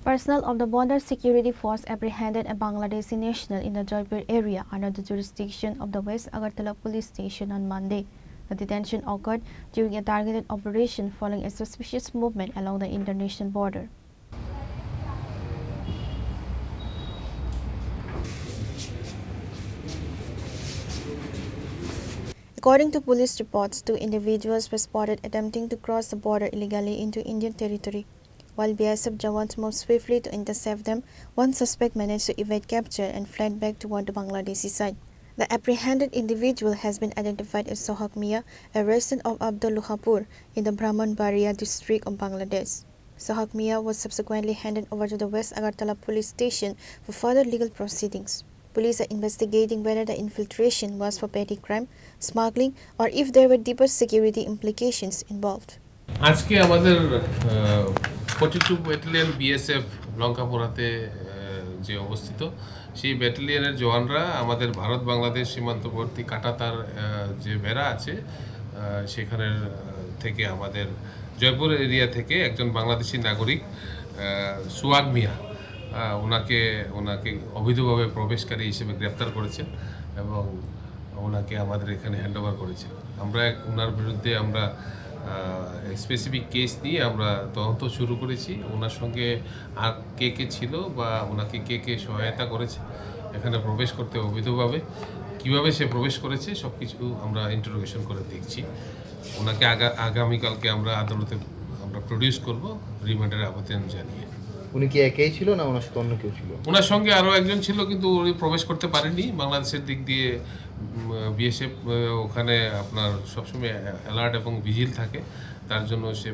Personnel of the Border Security Force apprehended a Bangladeshi national in the Jaipur area under the jurisdiction of the West Agartala police station on Monday. The detention occurred during a targeted operation following a suspicious movement along the international border. According to police reports, 2 individuals were spotted attempting to cross the border illegally into Indian territory. While BSF jawans moved swiftly to intercept them, one suspect managed to evade capture and fled back toward the Bangladeshi side. The apprehended individual has been identified as Sohag Mia, a resident of Abdulluhapur in the Brahmanbaria district of Bangladesh. Sohag Mia was subsequently handed over to the West Agartala police station for further legal proceedings. Police are investigating whether the infiltration was for petty crime, smuggling, or if there were deeper security implications involved. আজকে আমাদের 42 battalion BSF লঙ্কাপুরাতে যে অবস্থিত সেই ব্যাটালিয়নের জওয়ানরা আমাদের ভারত বাংলাদেশ সীমান্তবর্তী কাটাতার যে বেড়া আছে সেখানের থেকে আমাদের জয়পুর এরিয়া থেকে একজন বাংলাদেশি নাগরিক সুয়াগ মিয়া ওনাকে অবৈধভাবে প্রবেশকারী হিসেবে গ্রেপ্তার করেছেন এবং ওনাকে আমাদের এখানে হ্যান্ডওভার করেছেন। আমরা ওনার বিরুদ্ধে আমরা স্পেসিফিক কেস নিয়ে আমরা তদন্ত শুরু করেছি। ওনার সঙ্গে আর কে ছিল বা ওনাকে কে সহায়তা করেছে এখানে প্রবেশ করতে অবৈধভাবে, কিভাবে সে প্রবেশ করেছে সব কিছু আমরা ইন্টারোগেশন করে দেখছি। ওনাকে আগামীকালকে আমরা আদালতে আমরা প্রডিউস করব রিমান্ডের আবেদন জানিয়ে। উনি কি একাই ছিল না ওনার সাথে অন্য কেউ ছিল? ওনার সঙ্গে আরও একজন ছিল কিন্তু উনি প্রবেশ করতে পারেনি। বাংলাদেশের দিক দিয়ে বিএসএফ ওখানে আপনার সবসময় অ্যালার্ট এবং ভিজিল থাকে, তার জন্য সে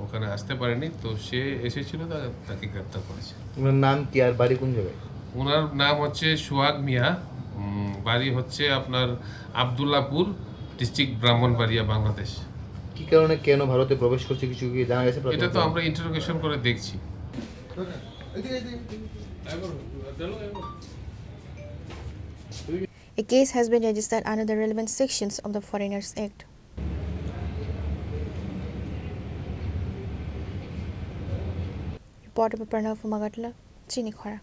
ওখানে আসতে পারেনি। তো সে এসেছিল, তাকে গ্রেপ্তার করেছে। ওনার নাম কি আর বাড়ি কোন জায়গায়? ওনার নাম হচ্ছে সোহাগ মিয়া, বাড়ি হচ্ছে আপনার আবদুল্লাপুর ডিস্ট্রিক্ট ব্রাহ্মণবাড়িয়া বাংলাদেশ। কি কারণে কেন ভারতে প্রবেশ করছে কিছু কি জানা গেছে? এটা তো আমরা ইন্টারোগেশন করে দেখছি। A case has been registered under the relevant sections of the Foreigners Act. Reporter by Pranav from Agartala, Chini Khora.